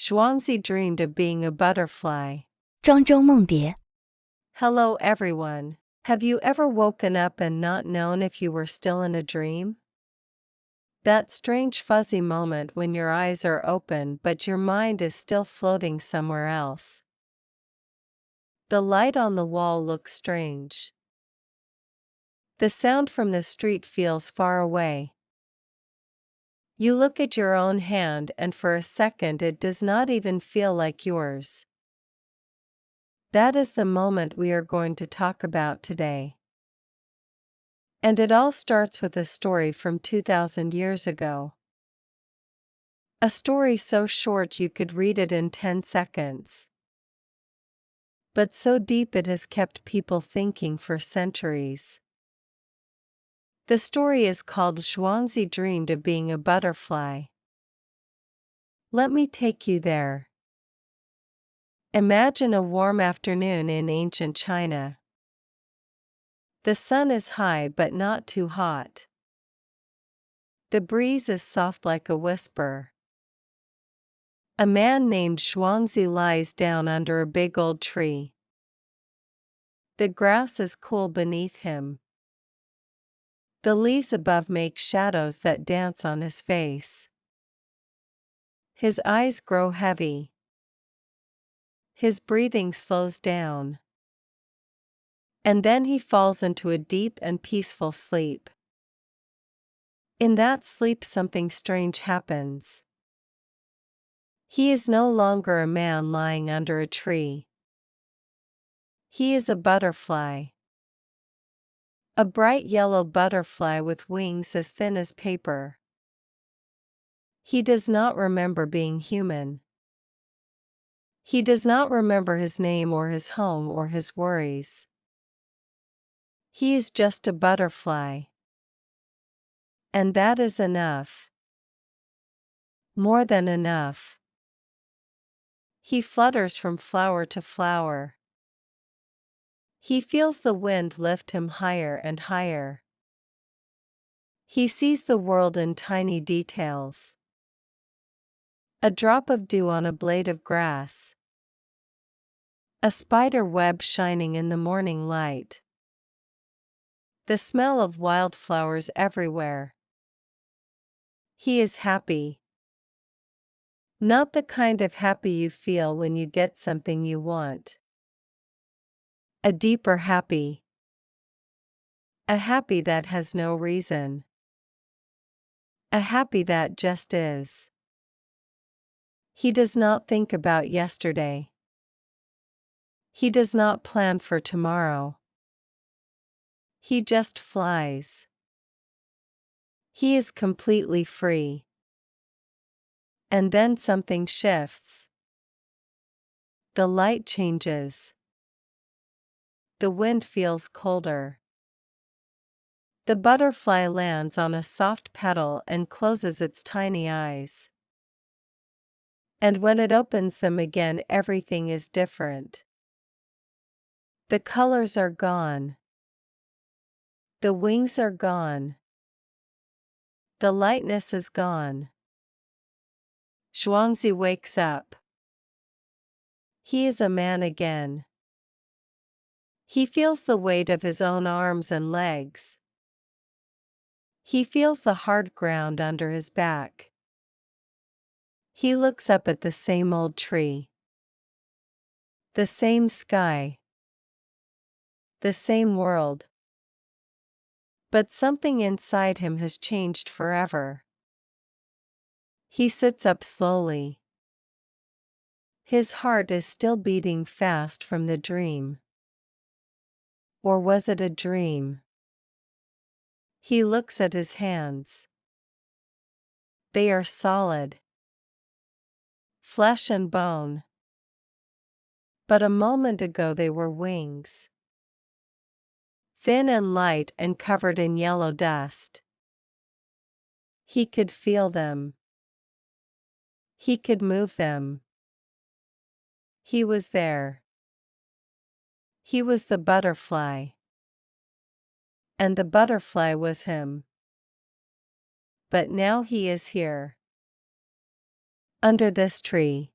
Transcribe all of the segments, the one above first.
Zhuangzi dreamed of being a butterfly. 庄周梦蝶。 Hello everyone. Have you ever woken up and not known if you were still in a dream? That strange fuzzy moment when your eyes are open but your mind is still floating somewhere else. The light on the wall looks strange. The sound from the street feels far away. You look at your own hand and for a second it does not even feel like yours. That is the moment we are going to talk about today. And it all starts with a story from 2,000 years ago. A story so short you could read it in 10 seconds. But so deep it has kept people thinking for centuries. The story is called Zhuangzi Dreamed of Being a Butterfly. Let me take you there. Imagine a warm afternoon in ancient China. The sun is high but not too hot. The breeze is soft like a whisper. A man named Zhuangzi lies down under a big old tree. The grass is cool beneath him. The leaves above make shadows that dance on his face. His eyes grow heavy. His breathing slows down. And then he falls into a deep and peaceful sleep. In that sleep something strange happens. He is no longer a man lying under a tree. He is a butterfly. A bright yellow butterfly with wings as thin as paper. He does not remember being human. He does not remember his name or his home or his worries. He is just a butterfly. And that is enough. More than enough. He flutters from flower to flower. He feels the wind lift him higher and higher. He sees the world in tiny details. A drop of dew on a blade of grass. A spider web shining in the morning light. The smell of wildflowers everywhere. He is happy. Not the kind of happy you feel when you get something you want. A deeper happy. A happy that has no reason. A happy that just is. He does not think about yesterday. He does not plan for tomorrow. He just flies. He is completely free. And then something shifts. The light changes. The wind feels colder. The butterfly lands on a soft petal and closes its tiny eyes. And when it opens them again, everything is different. The colors are gone. The wings are gone. The lightness is gone. Zhuangzi wakes up. He is a man again. He feels the weight of his own arms and legs. He feels the hard ground under his back. He looks up at the same old tree. The same sky. The same world. But something inside him has changed forever. He sits up slowly. His heart is still beating fast from the dream. Or was it a dream? He looks at his hands. They are solid. Flesh and bone. But a moment ago they were wings. Thin and light and covered in yellow dust. He could feel them. He could move them. He was there. He was the butterfly. And the butterfly was him. But now he is here. Under this tree.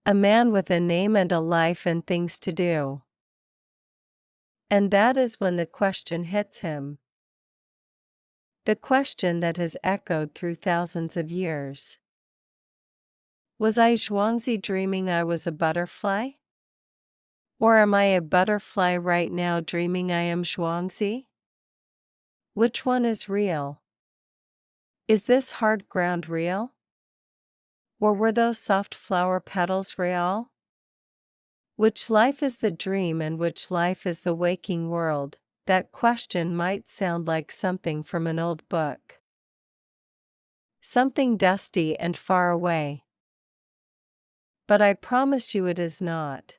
A man with a name and a life and things to do. And that is when the question hits him. The question that has echoed through thousands of years. Was I Zhuangzi dreaming I was a butterfly? Or am I a butterfly right now dreaming I am Zhuangzi? Which one is real? Is this hard ground real? Or were those soft flower petals real? Which life is the dream and which life is the waking world? That question might sound like something from an old book. Something dusty and far away. But I promise you it is not.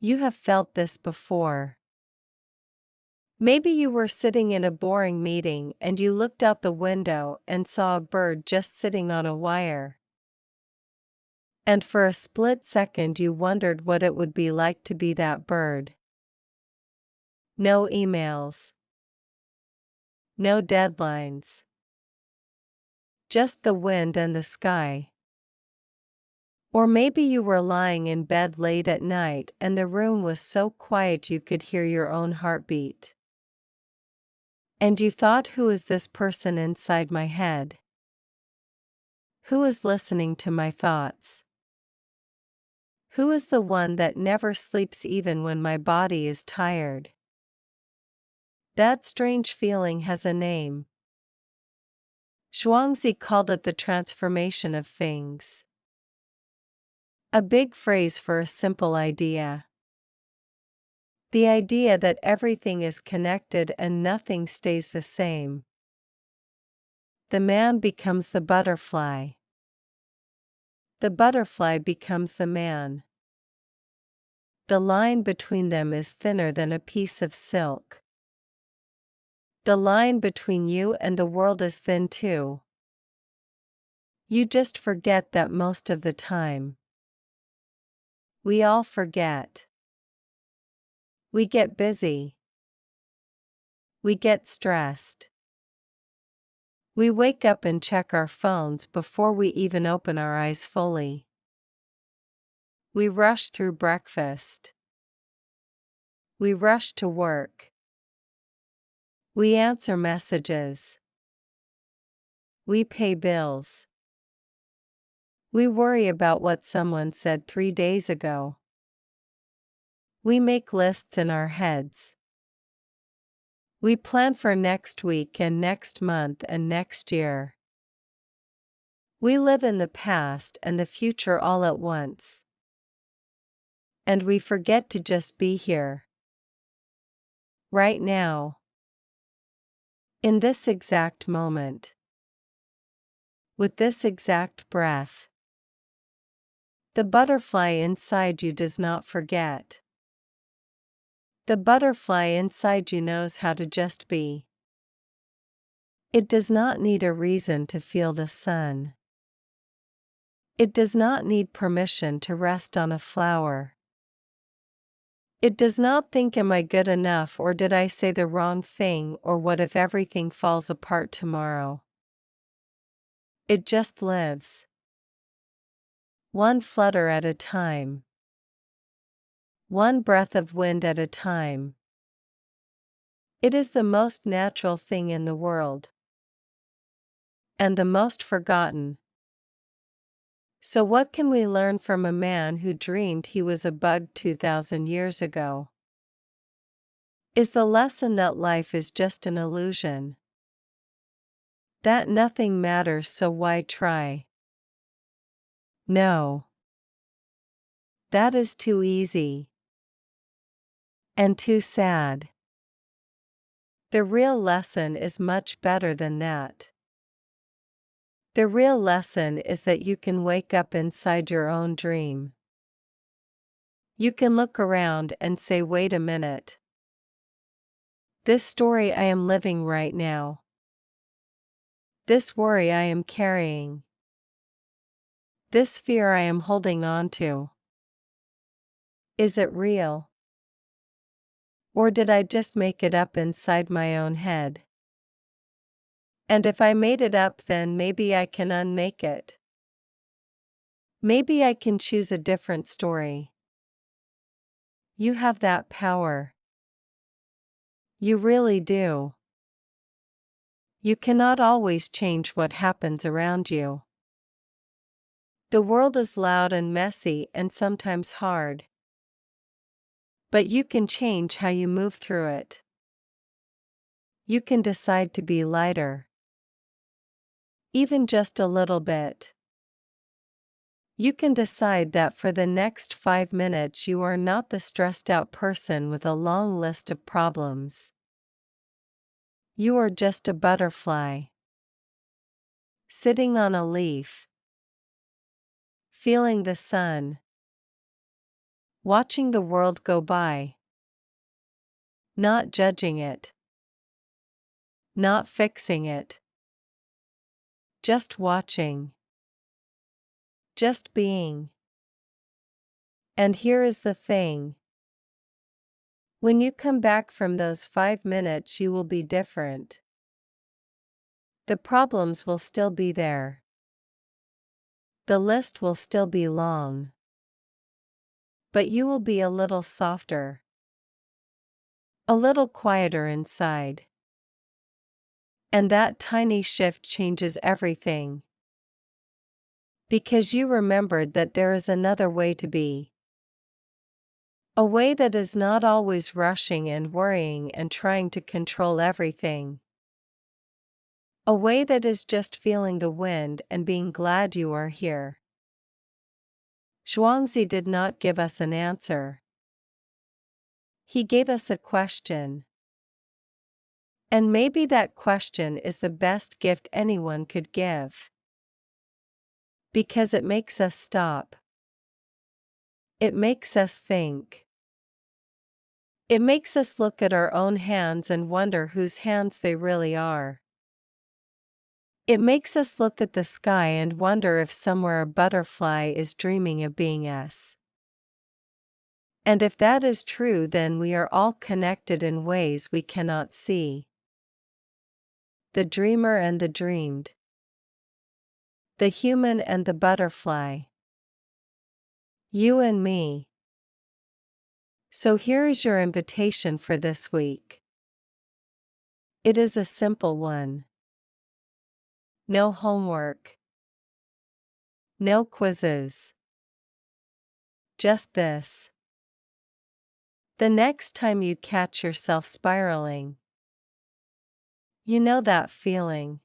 You have felt this before. Maybe you were sitting in a boring meeting and you looked out the window and saw a bird just sitting on a wire. And for a split second you wondered what it would be like to be that bird. No emails. No deadlines. Just the wind and the sky. Or maybe you were lying in bed late at night and the room was so quiet you could hear your own heartbeat. And you thought, who is this person inside my head? Who is listening to my thoughts? Who is the one that never sleeps even when my body is tired? That strange feeling has a name. Zhuangzi called it the transformation of things. A big phrase for a simple idea. The idea that everything is connected and nothing stays the same. The man becomes the butterfly. The butterfly becomes the man. The line between them is thinner than a piece of silk. The line between you and the world is thin too. You just forget that most of the time. We all forget. We get busy. We get stressed. We wake up and check our phones before we even open our eyes fully. We rush through breakfast. We rush to work. We answer messages. We pay bills. We worry about what someone said 3 days ago. We make lists in our heads. We plan for next week and next month and next year. We live in the past and the future all at once. And we forget to just be here. Right now. In this exact moment. With this exact breath. The butterfly inside you does not forget. The butterfly inside you knows how to just be. It does not need a reason to feel the sun. It does not need permission to rest on a flower. It does not think, am I good enough, or did I say the wrong thing, or what if everything falls apart tomorrow? It just lives. One flutter at a time. One breath of wind at a time. It is the most natural thing in the world. And the most forgotten. So what can we learn from a man who dreamed he was a bug 2,000 years ago? Is the lesson that life is just an illusion? That nothing matters, so why try? No. That is too easy. And too sad. The real lesson is much better than that. The real lesson is that you can wake up inside your own dream. You can look around and say, wait a minute. This story I am living right now. This worry I am carrying. This fear I am holding on to. Is it real? Or did I just make it up inside my own head? And if I made it up, then maybe I can unmake it. Maybe I can choose a different story. You have that power. You really do. You cannot always change what happens around you. The world is loud and messy and sometimes hard. But you can change how you move through it. You can decide to be lighter. Even just a little bit. You can decide that for the next 5 minutes you are not the stressed out person with a long list of problems. You are just a butterfly. Sitting on a leaf. Feeling the sun. Watching the world go by. Not judging it. Not fixing it. Just watching. Just being. And here is the thing. When you come back from those 5 minutes, you will be different. The problems will still be there. The list will still be long. But you will be a little softer. A little quieter inside. And that tiny shift changes everything. Because you remembered that there is another way to be. A way that is not always rushing and worrying and trying to control everything. A way that is just feeling the wind and being glad you are here. Zhuangzi did not give us an answer. He gave us a question. And maybe that question is the best gift anyone could give. Because it makes us stop. It makes us think. It makes us look at our own hands and wonder whose hands they really are. It makes us look at the sky and wonder if somewhere a butterfly is dreaming of being us. And if that is true, then we are all connected in ways we cannot see. The dreamer and the dreamed. The human and the butterfly. You and me. So here is your invitation for this week. It is a simple one. No homework. No quizzes. Just this. The next time you catch yourself spiraling, you know that feeling.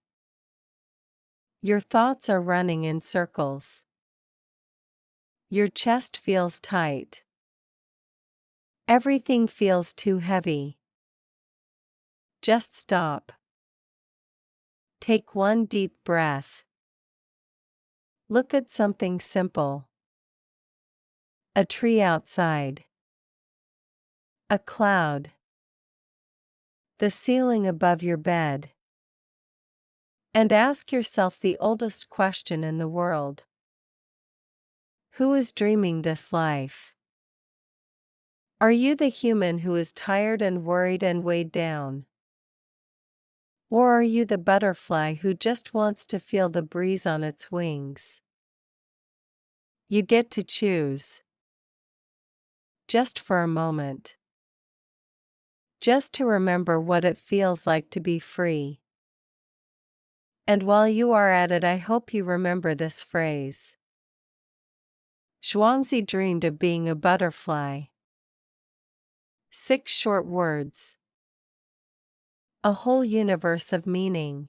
Your thoughts are running in circles. Your chest feels tight. Everything feels too heavy. Just stop. Take one deep breath. Look at something simple. A tree outside. A cloud. The ceiling above your bed. And ask yourself the oldest question in the world. Who is dreaming this life? Are you the human who is tired and worried and weighed down? Or are you the butterfly who just wants to feel the breeze on its wings? You get to choose. Just for a moment. Just to remember what it feels like to be free. And while you are at it, I hope you remember this phrase. Zhuangzi dreamed of being a butterfly. 6 short words. A whole universe of meaning.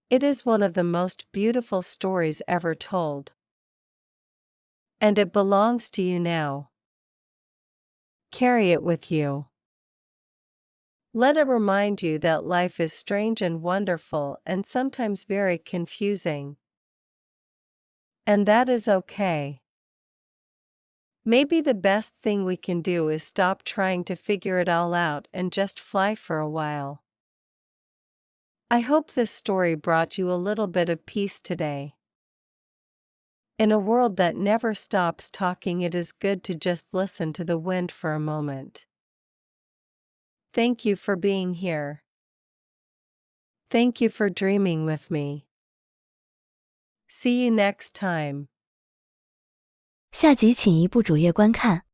It is one of the most beautiful stories ever told. And it belongs to you now. Carry it with you. Let it remind you that life is strange and wonderful and sometimes very confusing. And that is okay. Maybe the best thing we can do is stop trying to figure it all out and just fly for a while. I hope this story brought you a little bit of peace today. In a world that never stops talking, it is good to just listen to the wind for a moment. Thank you for being here. Thank you for dreaming with me. See you next time. 下集请移步主页观看。